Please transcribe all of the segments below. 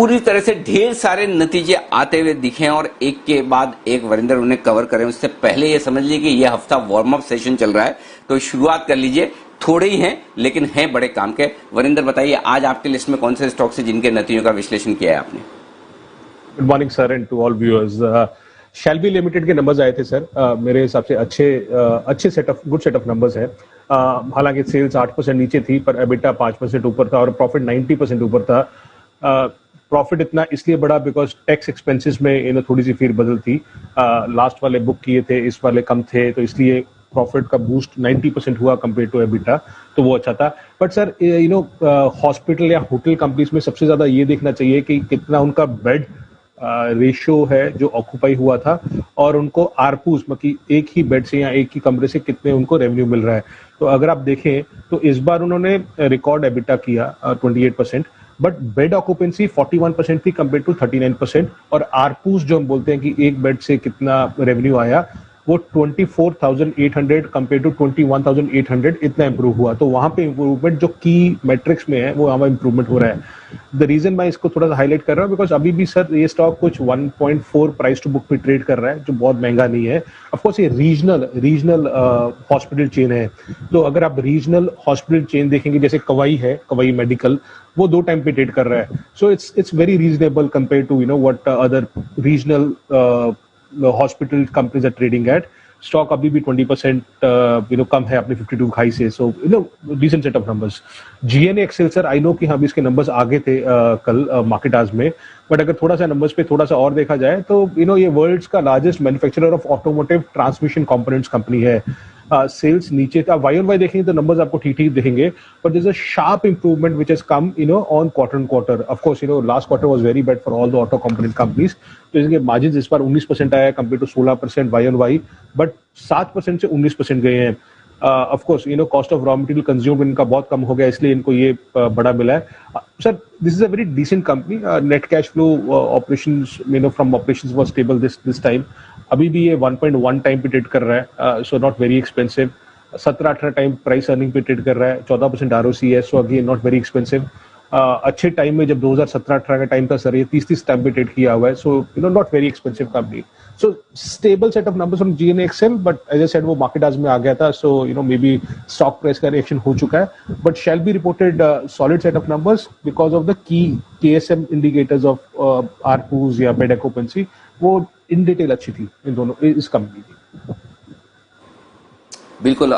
पूरी तरह से ढेर सारे नतीजे आते हुए दिखे और एक के बाद एक वरिंदर उन्हें कवर करें। उससे पहले ये समझ लीजिए कि यह हफ्ता वार्म अप सेशन चल रहा है, तो शुरुआत कर लीजिए। थोड़े ही हैं लेकिन हैं बड़े काम के। वरिंदर बताइए, आज आपके लिस्ट में कौन से स्टॉक्स है जिनके नतीजों का विश्लेषण किया है आपने? Good morning sir and to all viewers. Shelby Limited के नंबर्स आए थे सर। मेरे हिसाब से अच्छे गुड सेट ऑफ नंबर्स है। हालांकि सेल्स 8% नीचे थी, पर एबिटा 5% ऊपर था और प्रॉफिट 90% ऊपर था। प्रॉफिट इतना इसलिए बढ़ा बिकॉज टैक्स एक्सपेंसेस में थोड़ी सी फेरबदल थी। लास्ट वाले बुक किए थे, इस वाले कम थे, तो इसलिए प्रॉफिट का बूस्ट 90% हुआ कंपेयर टू एबिटा, तो वो अच्छा था। बट सर हॉस्पिटल या होटल कंपनीज में सबसे ज्यादा ये देखना चाहिए कि कितना उनका बेड रेशियो है जो ऑक्यूपाई हुआ था, और उनको आरपूस मतलब एक ही बेड से या एक ही कमरे से कितने उनको रेवेन्यू मिल रहा है। तो अगर आप देखें तो इस बार उन्होंने रिकॉर्ड एबिटा किया 28%, बट बेड ऑक्यूपेंसी 41% थी कंपेयर टू 39%, और आरपूस जो हम बोलते हैं कि एक बेड से कितना रेवेन्यू आया, वो 24,800 कंपेयर टू 21,800 इतना इंप्रूव हुआ। तो वहां पे इंप्रूवमेंट जो की मैट्रिक्स में है वो वहां इंप्रूवमेंट हो रहा है। द रीजन मैं इसको थोड़ा सा हाईलाइट कर रहा हूँ बिकॉज अभी भी सर ये स्टॉक कुछ 1.4 प्राइस टू बुक पे ट्रेड कर रहा है, जो बहुत महंगा नहीं है। ऑफ कोर्स ये रीजनल हॉस्पिटल चेन है, तो अगर आप रीजनल हॉस्पिटल चेन देखेंगे जैसे कवई मेडिकल, वो 2 टाइम पे ट्रेड कर रहा है। So it's very reasonable compare to what other regional hospital companies are trading at. Stock अभी भी 20% कम है अपने 52 हाई से, so decent set of numbers. GNA Axles sir, I know कि हाँ इसके नंबर्स आगे थे कल मार्केट आज में, बट अगर थोड़ा सा नंबर्स पे थोड़ा सा और देखा जाए तो ये वर्ल्ड्स का largest manufacturer of automotive transmission components company है। सेल्स नीचे था, वाई ऑन वाई देखेंगे तो नंबर्स आपको ठीक ठीक दिखेंगे, but there is a sharp improvement which has come on quarter on quarter. Of course last quarter was very bad for all the auto component companies, तो इसके मार्जिन इस बार 19% आया compare to 16% Y on Y, but 7% से 19% गए हैं। Of course cost of raw material consume इनका बहुत कम हो गया, इसलिए इनको ये बड़ा मिला है। Sir this is a very decent company. Net cash flow operations from operations was stable this time. अभी भी ये 1.1 टाइम पे ट्रेड कर रहा है, so not very expensive. 17-18 time price earning पे ट्रेड कर रहा है, 14% ROC है, so again not very expensive. अच्छे टाइम में जब 2017-18 का टाइम था सर, ये 30 टाइम पे ट्रेड किया हुआ है, so not very expensive company. So stable set of numbers from G N A excel, but as I said वो मार्केट आज में आ गया था, so maybe stock price का रिएक्शन हो चुका है, but shall be reported solid set of numbers because of the key KSM indicators of ARPUs या बेड ऑक्यूपेंसी, वो इन डिटेल अच्छी थी इन दोनों इस कंपनी की। बिल्कुल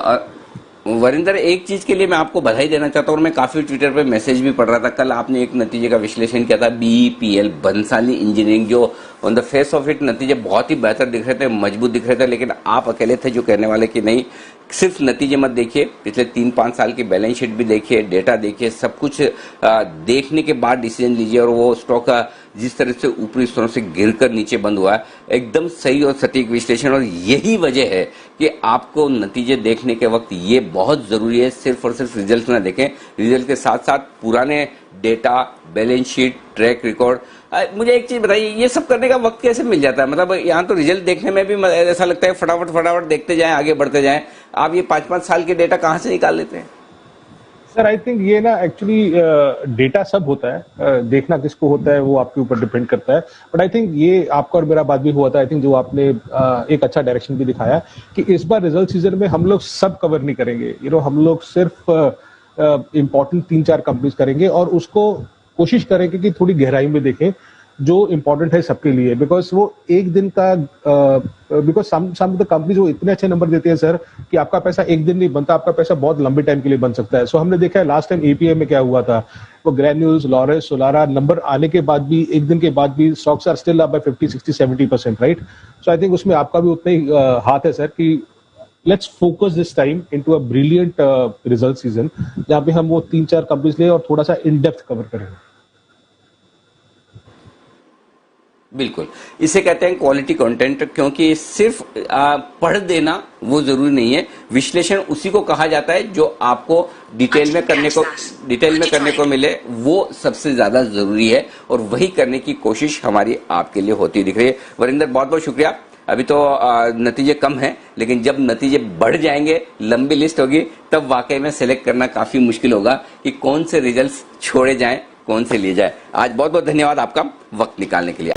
वरिंदर, एक चीज के लिए मैं आपको बधाई देना चाहता हूँ और मैं काफी ट्विटर पे मैसेज भी पढ़ रहा था। कल आपने एक नतीजे का विश्लेषण किया था, BEPL बंसाली इंजीनियरिंग, जो on the face of it नतीजे बहुत ही बेहतर दिख रहे थे, मजबूत दिख रहे थे, लेकिन आप अकेले थे जो कहने वाले कि नहीं, सिर्फ नतीजे मत देखिए, पिछले 3-5 साल की बैलेंस शीट भी देखिए, डेटा देखिए, सब कुछ देखने के बाद डिसीजन लीजिए। और वो स्टॉक जिस तरह से ऊपरी स्तरों से गिरकर नीचे बंद हुआ है, एकदम सही और सटीक विश्लेषण। और यही वजह है कि आपको नतीजे देखने के वक्त ये बहुत जरूरी है, सिर्फ और सिर्फ रिजल्ट ना देखें, रिजल्ट के साथ साथ पुराने data, balance sheet, track record. मुझे एक चीज बताइए, ये सब करने का वक्त कैसे मिल जाता है? मतलब यहाँ तो रिजल्ट देखने में भी ऐसा लगता है फटाफट देखते जाएं, आगे बढ़ते जाएं। आप ये 5-5 साल के डेटा कहाँ से निकाल लेते हैं? सर आई थिंक ये ना एक्चुअली डेटा सब होता है, देखना किसको होता है वो आपके ऊपर डिपेंड करता है, बट आई थिंक ये आपका और मेरा बात भी हुआ था। आई थिंक जो आपने एक अच्छा डायरेक्शन भी दिखाया कि इस बार रिजल्ट सीजन में हम लोग सब कवर नहीं करेंगे, हम लोग सिर्फ इम्पोर्टेंट 3-4 कंपनीज करेंगे और उसको कोशिश करेंगे कि थोड़ी गहराई में देखें जो इम्पोर्टेंट है सबके लिए, बिकॉज वो एक दिन का बिकॉज सम द कंपनीज वो इतने अच्छे नंबर देते हैं सर कि आपका पैसा एक दिन नहीं बनता, आपका पैसा बहुत लंबे टाइम के लिए बन सकता है। सो हमने देखा है लास्ट टाइम API में क्या हुआ था, वो ग्रैन्यूल्स, लॉरेस, सोलारा नंबर आने के बाद भी, एक दिन के बाद भी stocks are still up by 50-60-70%, right? So I think उसमें आपका भी उतना ही हाथ है सर कि let's focus this time into a brilliant result season, जहां पे हम वो 3-4 कंपनीज ले और थोड़ा सा इन डेप्थ कवर करें। बिल्कुल, इसे कहते हैं क्वालिटी कंटेंट, क्योंकि सिर्फ पढ़ देना वो जरूरी नहीं है, विश्लेषण उसी को कहा जाता है जो आपको डिटेल में करने को मिले, वो सबसे ज्यादा जरूरी है, और वही करने की कोशिश हमारी आपके लिए होती दिख रही है। वरिंदर, बहुत बहुत शुक्रिया। अभी तो नतीजे कम हैं, लेकिन जब नतीजे बढ़ जाएंगे, लंबी लिस्ट होगी, तब वाकई में सिलेक्ट करना काफी मुश्किल होगा कि कौन से रिजल्ट्स छोड़े जाएं, कौन से लिए जाए। आज बहुत बहुत धन्यवाद आपका वक्त निकालने के लिए।